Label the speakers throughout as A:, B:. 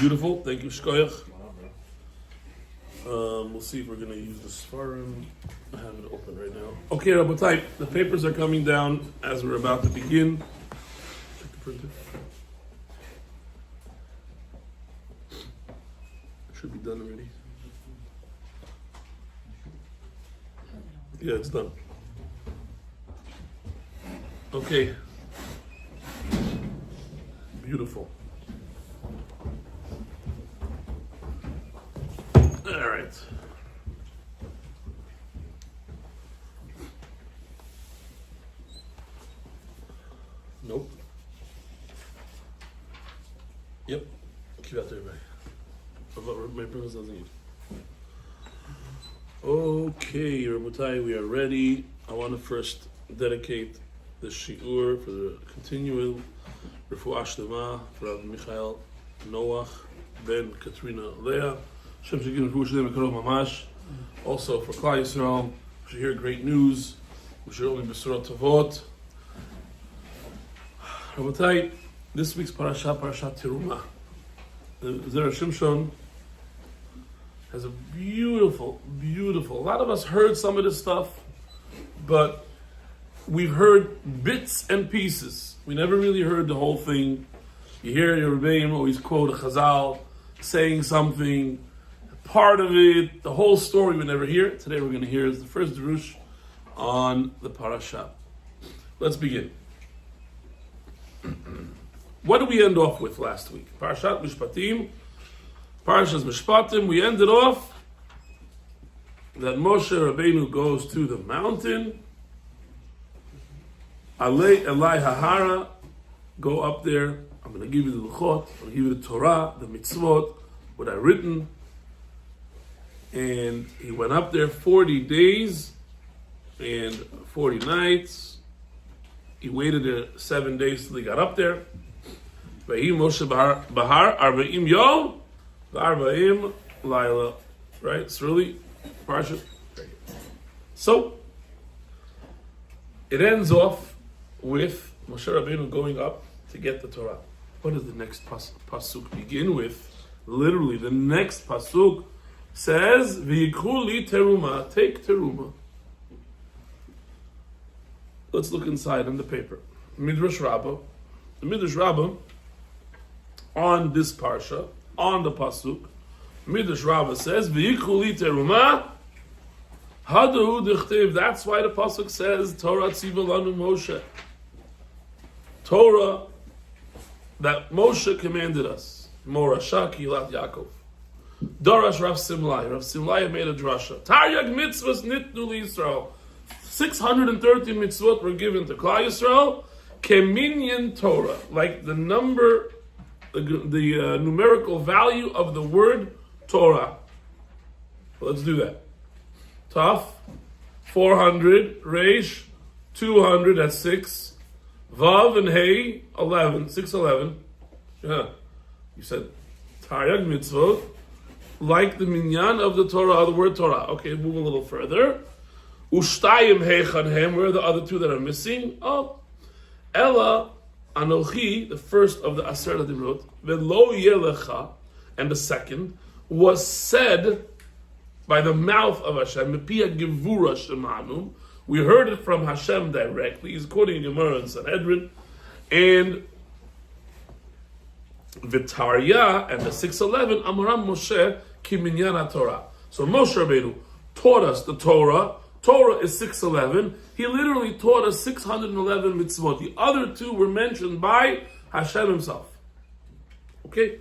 A: Beautiful. Thank you, Shkoyach. We'll see if we're going to use the Sfarim. I have it open right now. Okay, Rabotai, the papers are coming down as we're about to begin. Check the printer. Should be done already. Yeah, it's done. Okay. Beautiful. All right. Nope. Yep. Keep out there, everybody. My purpose doesn't use. Okay, Rabotai, we are ready. I want to first dedicate the shiur for the continual refuah shlema for Rabbi Michael Noach ben Katrina Leah. Shem shegin refuah shlema karov mamash. Also for Klal Yisrael, we should hear great news. We should only besorot tovot. Rabotai, this week's Parshat Terumah. Zera Shimshon has a beautiful. A lot of us heard some of this stuff, but we've heard bits and pieces. We never really heard the whole thing. You hear your Rebbeim always quote a Chazal saying something, part of it, the whole story we never hear. Today we're going to hear is the first Derush on the Parshat. Let's begin. What did we end off with last week? Parshat Mishpatim. Parshas Mishpatim, we ended off that Moshe Rabbeinu goes to the mountain. Alei Elai Hahara, go up there. I'm going to give you the Luchot, I'm going to give you the Torah, the Mitzvot, what I've written. And he went up there 40 days and 40 nights. He waited there 7 days till he got up there. Vayim Moshe Bahar, Arba'im Yom, Arba'im Laila. Right? It's really Parshat. So, it ends off with Moshe Rabbeinu going up to get the Torah. What does the next pasuk begin with? Literally, the next pasuk says, V'yikhu li terumah, take terumah. Let's look inside on the paper. Midrash Rabbah. The Midrash Rabbah, on this parsha, on the pasuk, Midrash Rabbah says, V'yikhu li terumah, Hadu dichtiv. That's why the pasuk says, Torah tziva lanu Moshe. Torah that Moshe commanded us. Morasha kilat Yaakov. Derush Rav Simlai. Rav Simlai made a drasha. Taryag mitzvahs nitnu li Yisrael. 630 mitzvot were given to Klal Yisrael. Keminyan Torah, like the number, the numerical value of the word Torah. Let's do that. Taf, 400, Reish, 200, that's 6. Vav and Hey, 11, 611. Yeah. You said Taryag mitzvot, like the minyan of the Torah, the word Torah. Okay, move a little further. Ushtayim Heichanhem, where are the other two that are missing? Oh, Ella Anochi, the first of the Aser Divrot, Velo Yelecha, and the second was said by the mouth of Hashem. Mepia Gevura Shemanu. We heard it from Hashem directly. He's quoting Gemara in Sanhedrin, and V'Tarya and the 611 Amaram Moshe Kiminyan Torah. So Moshe Rabbeinu taught us the Torah. Torah is 611. He literally taught us 611 mitzvot. The other two were mentioned by Hashem himself. Okay?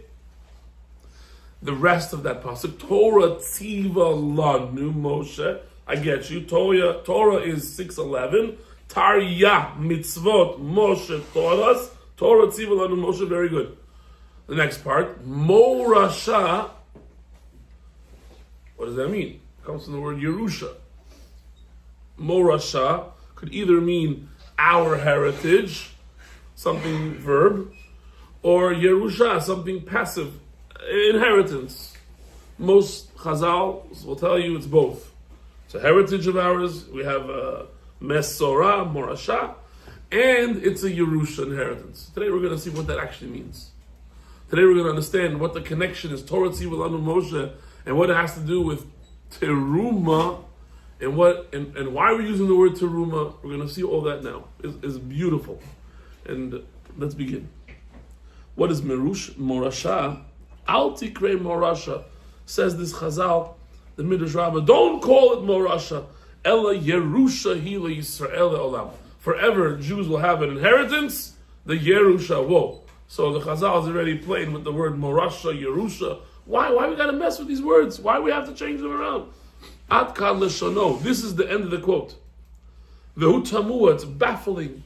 A: The rest of that pasuk, Torah tziva lanu Moshe. I get you. Torah is 611. Tarya mitzvot Moshe taught us. Torah tziva lanu Moshe. Very good. The next part, Morasha. What does that mean? It comes from the word Yerusha. Morasha could either mean our heritage, something verb, or Yerusha, something passive, inheritance. Most Chazal will tell you it's both. It's a heritage of ours. We have Mesorah, Morasha, and it's a Yerusha inheritance. Today we're going to see what that actually means. Today we're going to understand what the connection is, Torah Tzivah Lanu Moshe, and what it has to do with Terumah, and why we're using the word Terumah. We're going to see all that now. It's beautiful. And let's begin. What is Morasha? Al Tikre Morasha, says this Chazal, the Midrash Rabbah. Don't call it Morasha. Ella Yerusha Hila Yisrael Olam. Forever Jews will have an inheritance, the Yerusha. Whoa. So the Chazal is already playing with the word Morasha, Yerusha. Why we gotta mess with these words? Why we have to change them around? Ad Kad Leshono. This is the end of the quote. Vehu Tamua, it's baffling.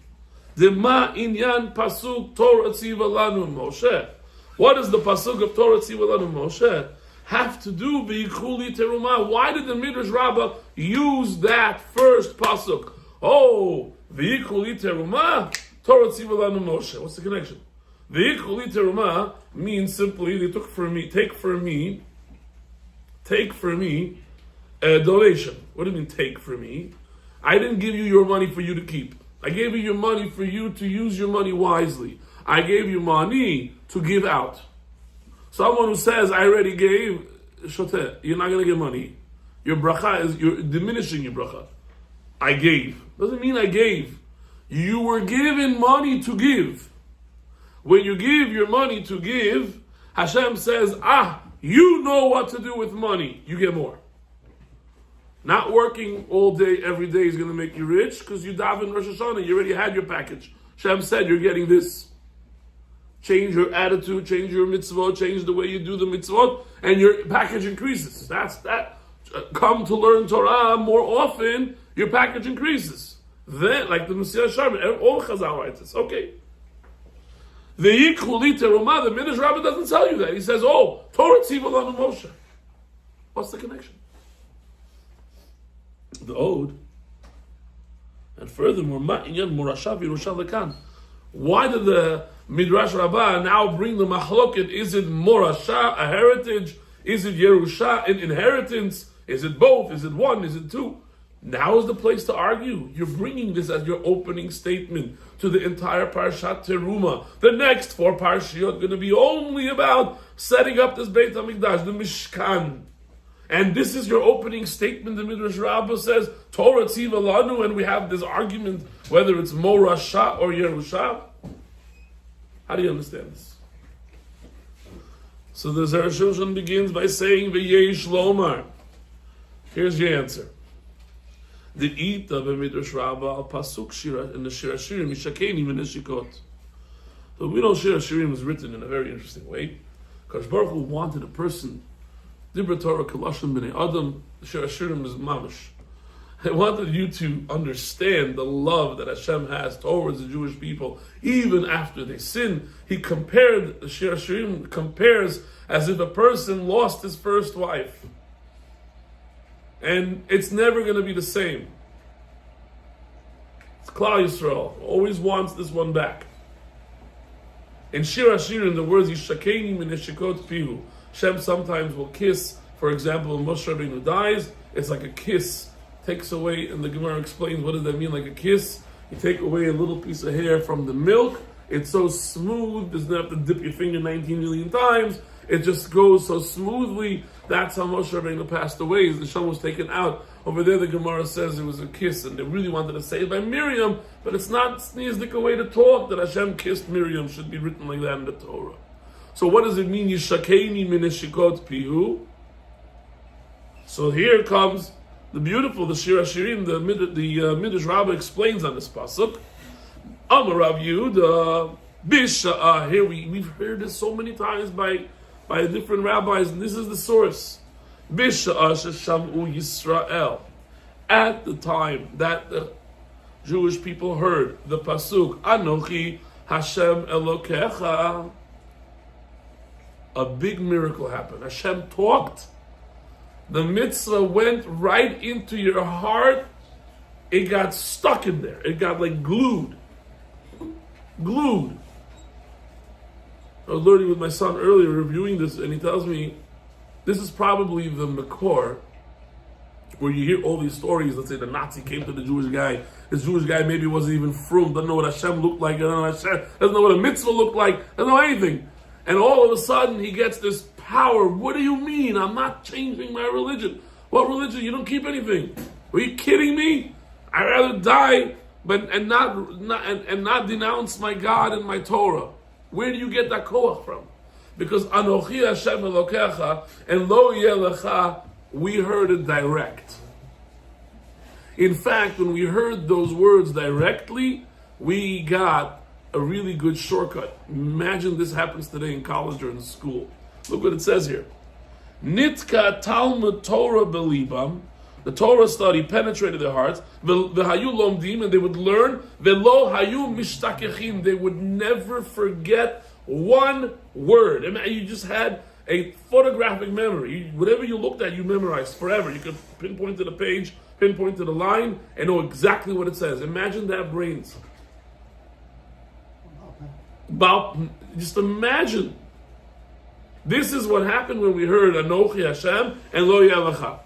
A: Dema Inyan Pasuk Torah Tziva Lanu Moshe. What does the Pasuk of Torah Tziva Lanu Moshe have to do with Yichuli Terumah? Why did the Midrash Rabbah use that first Pasuk? Oh, Yichuli Terumah, Torah Tziva Lanu Moshe. What's the connection? Yichuli Terumah means simply they take for me a donation. What do you mean take for me? I didn't give you your money for you to keep. I gave you your money for you to use your money wisely. I gave you money to give out. Someone who says, I already gave, shoteh, you're not going to get money. Your bracha you're diminishing your bracha. I gave. Doesn't mean I gave. You were given money to give. When you give your money to give, Hashem says, you know what to do with money. You get more. Not working all day, every day is going to make you rich because you daven Rosh Hashanah. You already had your package. Hashem said you're getting this. Change your attitude, change your mitzvot, change the way you do the mitzvot, and your package increases. That's that. Come to learn Torah more often, your package increases. Then, like the Messiah Sharman, all Chazal writes this. Okay. The Yichuli Terumah, the Midrash Rabbah doesn't tell you that. He says, Torah Tziva Lanu Moshe. What's the connection? The Ode. And furthermore, Ma'inyan Murashav Yerusha Lekan. Why did the Midrash Rabbah now bring the Mahloket? Is it Morasha, a heritage? Is it Yerusha, an inheritance? Is it both? Is it one? Is it two? Now is the place to argue. You're bringing this as your opening statement to the entire Parshat Terumah. The next 4 Parshiyot are going to be only about setting up this Beit HaMikdash, the Mishkan. And this is your opening statement. The Midrash Rabbah says, Torah Tziva Lanu, and we have this argument whether it's Morasha or Yerusha. How do you understand this? So the Zera Shimshon begins by saying, V'yesh lomar. Here's your answer. The Ita of Midrash Rabbah al Pasuk Shira in the Shira Shirim Mishakeni Mineshikot. So we know Shira Shirim was written in a very interesting way. Because Baruch Hu wanted a person, Dibra Torah Kalashim B'nei Adam, the Shira Shirim is mamish. He wanted you to understand the love that Hashem has towards the Jewish people, even after they sin. He compared, the Shira Shirim compares as if a person lost his first wife. And it's never going to be the same. It's Klal Yisrael always wants this one back. In Shir Hashirim, the words Yishakeni Mineshikot Pihu. Hashem sometimes will kiss. For example, when Moshe Rabbeinu dies, it's like a kiss. Takes away, and the Gemara explains what does that mean, like a kiss. You take away a little piece of hair from the milk. It's so smooth. Doesn't have to dip your finger 19 million times. It just goes so smoothly. That's how Moshe Rabbeinu passed away. The Neshama was taken out. Over there, the Gemara says it was a kiss, and they really wanted to say it by Miriam, but it's not sneezdik a way to talk that Hashem kissed Miriam. Should be written like that in the Torah. So what does it mean? Yishakeni mineshikot pihu. So here comes the beautiful, the Shir Hashirim, the Midrash Rabbah explains on this pasuk. Amar Rav Yehuda Bisha. Here we've heard this so many times by different rabbis, and this is the source. Bisha Shamu Yisrael. At the time that the Jewish people heard the pasuk Anochi Hashem Elokecha, a big miracle happened. Hashem talked. The mitzvah went right into your heart. It got stuck in there. It got like glued. I was learning with my son earlier, reviewing this, and he tells me this is probably the Makor, where you hear all these stories. Let's say the Nazi came to the Jewish guy. This Jewish guy maybe wasn't even frum, doesn't know what Hashem looked like, doesn't know what a mitzvah looked like, doesn't know anything. And all of a sudden he gets this power. What do you mean? I'm not changing my religion. What religion? You don't keep anything. Are you kidding me? I'd rather die and not denounce my God and my Torah. Where do you get that koach from? Because Anochi Hashem Elokecha and Lo Yeh Lecha, we heard it direct. In fact, when we heard those words directly, we got a really good shortcut. Imagine this happens today in college or in school. Look what it says here. Nitka Talmud Torah belibam. The Torah study penetrated their hearts. V'hayu lomdim, and they would learn. V'lo hayu mishtakechim, they would never forget one word. You just had a photographic memory. Whatever you looked at, you memorized forever. You could pinpoint to the page, pinpoint to the line, and know exactly what it says. Imagine that brains. Just imagine. This is what happened when we heard Anochi Hashem and Lo Yeh Lecha.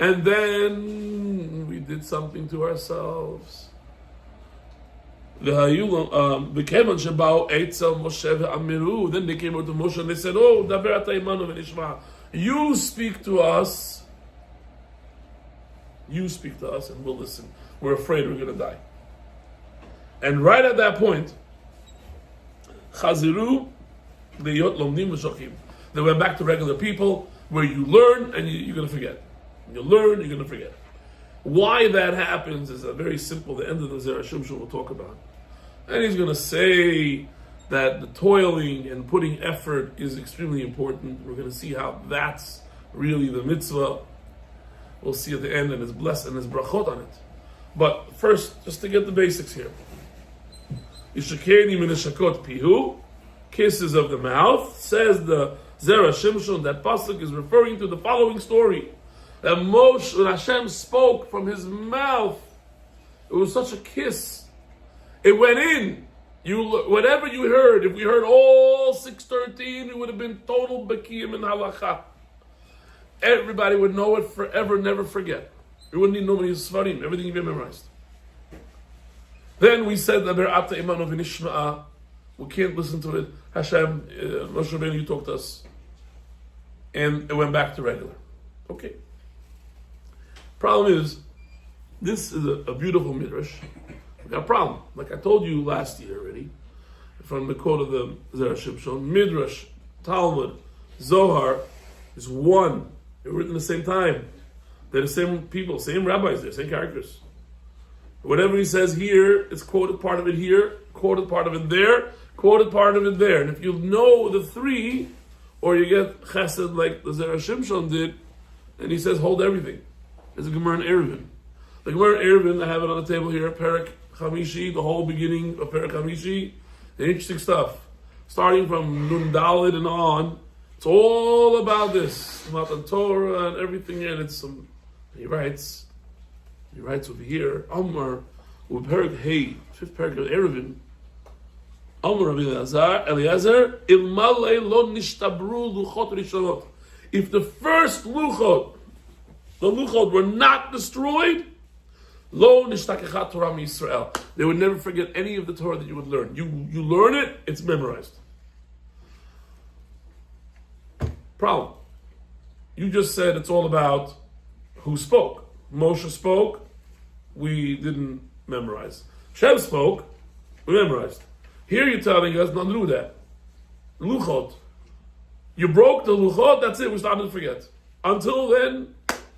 A: And then we did something to ourselves. Then they came out to Moshe and they said, "Oh, daber ata imanu v'nishma. You speak to us. You speak to us, and we'll listen. We're afraid we're going to die." And right at that point, Chaziru liyot lomdim v'shokim. They went back to regular people, where you learn and you're going to forget. You learn, you're going to forget. Why that happens is very simple. The end of the Zera Shimshon we'll talk about. And he's going to say that the toiling and putting effort is extremely important. We're going to see how that's really the mitzvah. We'll see at the end, and his blessing and his brachot on it. But first, just to get the basics here. Yishakeni minashakot pihu, kisses of the mouth. Says the Zera Shimshon, that pasuk is referring to the following story. That Moshe, when Hashem spoke from his mouth, it was such a kiss. It went in. Whatever you heard, if we heard all 613, it would have been total Bakiyim and Halacha. Everybody would know it forever, never forget. We wouldn't need nobody's Svarim, everything you've memorized. Then we said that Ber'ata Imanu V'nishma'a. We can't listen to it. Hashem, Moshe Rabbeinu, you talked to us. And it went back to regular. Okay. Problem is, this is a beautiful midrash. We got a problem. Like I told you last year already, from the quote of the Zera Shimshon, midrash, Talmud, Zohar is one. They were written at the same time. They're the same people, same rabbis, they're same characters. Whatever he says here, it's quoted part of it here, quoted part of it there, quoted part of it there. And if you know the three, or you get chesed like the Zera Shimshon did, and he says, hold everything. There's a Gemara in Eruvin. The Gemara in Eruvin, I have it on the table here, Perek Chamishi, the whole beginning of Perek Chamishi. Interesting stuff. Starting from Nun Daled and on, it's all about this, about the Torah and everything, and it's some, he writes over here, Amar, with Perek Hey, 5th Perek of Eruvin, Amar Rabbi Eliezer, Ilmale lo nishtabru luchot rishonot. If the first luchot, the luchot were not destroyed, lo nishtakechat Torah Yisrael. They would never forget any of the Torah that you would learn. You learn it, it's memorized. Problem. You just said it's all about who spoke. Moshe spoke, we didn't memorize. Shem spoke, we memorized. Here you're telling us not to do that. Luchot. You broke the luchot, that's it, we started to forget. Until then,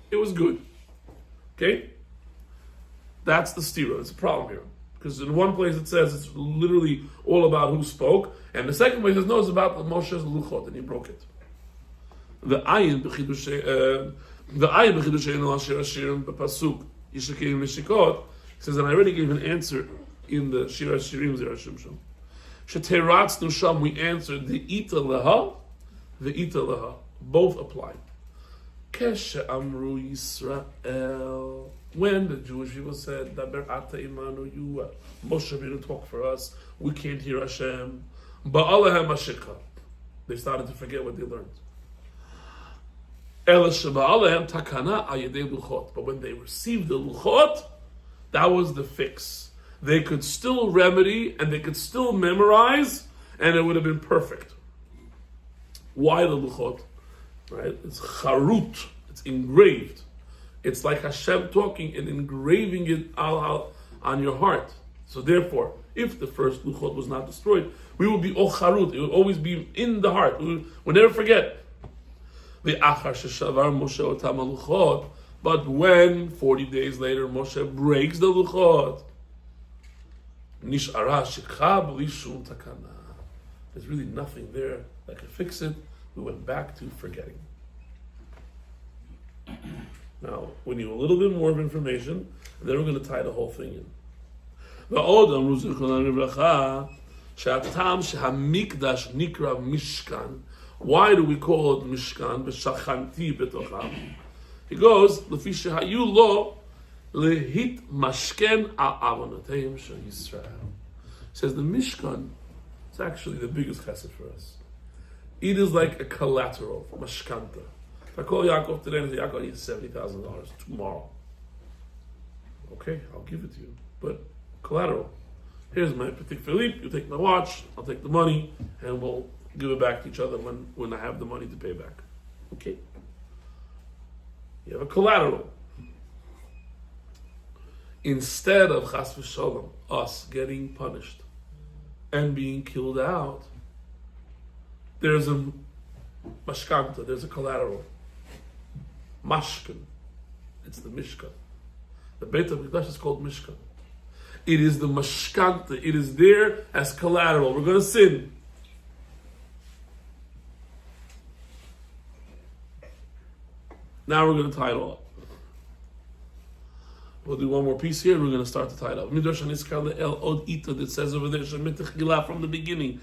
A: it was good. Okay? That's the stira. It's a problem here. Because in one place it says it's literally all about who spoke, and the second place it says no, it's about the Moshe's luchot, and he broke it. The ayin b'chidushein al Shir Hashirim b'pasuk Yishakim Mishikot says, and I already gave an answer in the Shir Hashirim Zera Shimshon. Sheteratz nusham, we answered the ita leha, both apply. Keshe amru Yisrael, when the Jewish people said daber ata imanu, you Moshe Rabbeinu talk for us, we can't hear Hashem. Ba'alahem ashikha, they started to forget what they learned. But when they received the luchot, that was the fix. They could still remedy and they could still memorize, and it would have been perfect. Why the luchot? Right? It's charut. It's engraved. It's like Hashem talking and engraving it on your heart. So therefore, if the first luchot was not destroyed, we will be all charut. It will always be in the heart. We'll never forget. The achar sheshavar Moshe otam luchot. But when 40 days later Moshe breaks the luchot, nish'ara shikha b'li shum takana. There's really nothing there that could fix it. We went back to forgetting. Now, we need a little bit more of information, and then we're going to tie the whole thing in. ועוד אמרו זיכרונם לברכה, שהטעם שהמקדש נקרא משכן. Why do we call it Mishkan? ושכנתי בתוכם. He goes, לפי שהיו לו להתמשכן על עוונותיהם של ישראל. He says the Mishkan is actually the biggest chesed for us. It is like a collateral, mashkanta. If I call Yaakov today and say, Yaakov, I need $70,000 tomorrow. Okay, I'll give it to you. But collateral. Here's my petit Philippe, you take my watch, I'll take the money, and we'll give it back to each other when I have the money to pay back. Okay? You have a collateral. Instead of chas v'sholom, us getting punished and being killed out, there's a mashkanta, there's a collateral. Mashkan. It's the Mishkan. The Beit HaMikdash is called Mishkan. It is the mashkanta. It is there as collateral. We're going to sin. Now we're going to tie it all up. We'll do one more piece here and we're going to start to tie it up. Midrash Aniskar El Od Ita that says over there, from the beginning.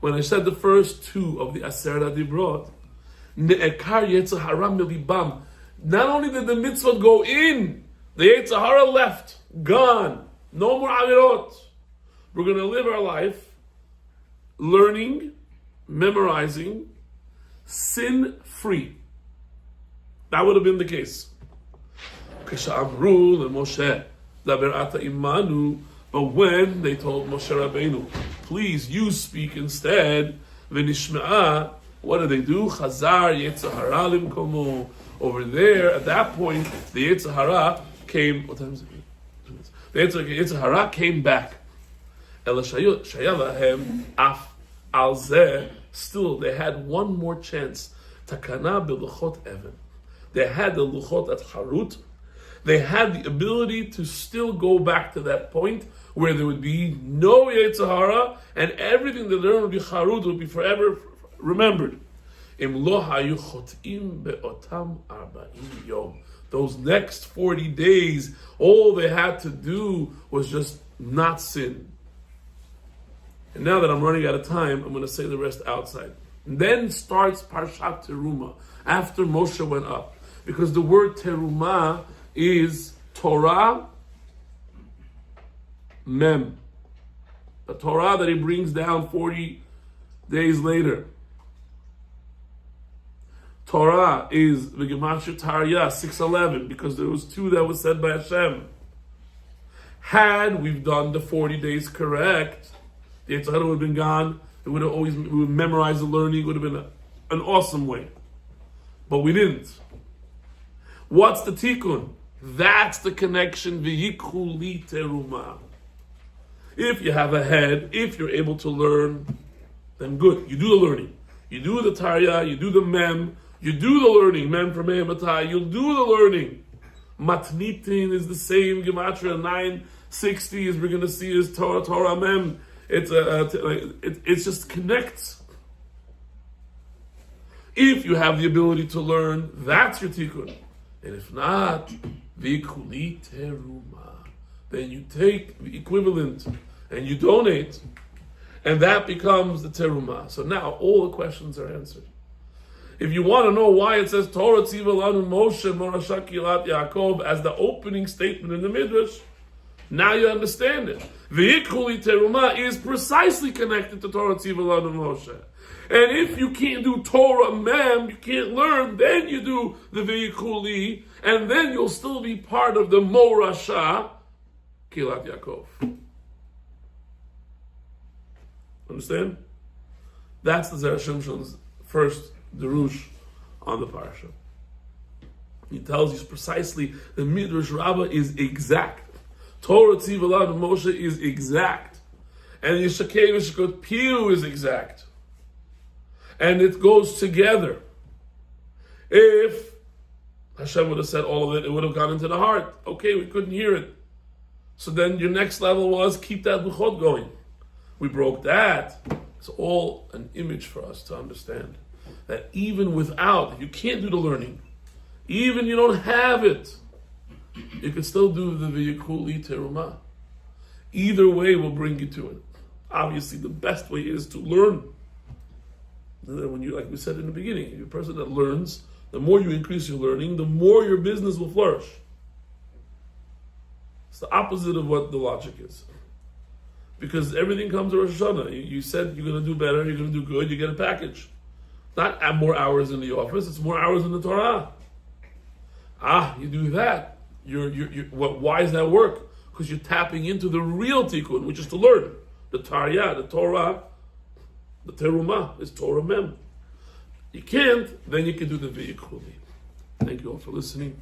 A: When I said the first two of the Aseret Dibrot, not only did the mitzvot go in, the Yetzer Hara left, gone, no more Avirot. We're going to live our life learning, memorizing, sin-free. That would have been the case. But when they told Moshe Rabbeinu, please, you speak instead, what did they do? Chazar Yetzer Hara limkomo. Over there, at that point, the Yetzer Hara came. What time is it? The Yetzer Hara came back. Still, they had one more chance. Takana b'luchot even. They had the luchot at Harut. They had the ability to still go back to that point where there would be no Yetzer Hara and everything they learned would be Harut, would be forever remembered. Those next 40 days, all they had to do was just not sin. And now that I'm running out of time, I'm going to say the rest outside. And then starts Parshat Terumah, after Moshe went up. Because the word Terumah is Torah, Mem. The Torah that he brings down 40 days later. Torah is the Gematria Taryah 611, because there was two that was said by Hashem. Had we've done the 40 days correct, the Yetzer Hara would have been gone. It would have always, we would memorize the learning. It would have been an awesome way. But we didn't. What's the tikkun? That's the connection. V'yikhu li terumah. If you have a head, if you're able to learn, then good. You do the learning. You do the Taryah, you do the Mem, you do the learning. Mem for Mem Matai, you'll do the learning. Matnitin is the same. Gematria 960, as we're going to see, is Torah Mem. It just connects. If you have the ability to learn, that's your tikkun. And if not, v'ikuli teruma, then you take the equivalent and you donate, and that becomes the teruma. So now all the questions are answered. If you want to know why it says Torah tziva lanu Moshe morasha kilat Yaakov as the opening statement in the Midrash, now you understand it. V'ikuli teruma is precisely connected to Torah tziva lanu Moshe. And if you can't do Torah Mem, you can't learn, then you do the V'yikuli, and then you'll still be part of the Morasha Kilat Yaakov. Understand? That's the Zera Shimshon's first Derush on the Parshat. He tells you precisely the Midrash Rabbah is exact. Torah Tzivalah and Moshe is exact. And Yishakei V'Shekot Piu is exact. And it goes together. If Hashem would have said all of it, it would have gone into the heart. Okay, we couldn't hear it. So then your next level was keep that luchot going. We broke that. It's all an image for us to understand that even without, you can't do the learning, even you don't have it, you can still do the v'yikuli terumah. Either way will bring you to it. Obviously, the best way is to learn. When you, like we said in the beginning, you're a person that learns, the more you increase your learning, the more your business will flourish. It's the opposite of what the logic is. Because everything comes to Rosh Hashanah. You said you're going to do better, you're going to do good, you get a package. Not add more hours in the office, it's more hours in the Torah. You do that. Why does that work? Because you're tapping into the real tikkun, which is to learn. The Torah, the Terumah is Torah Mem. You can't, then you can do the v'yikuli. Thank you all for listening.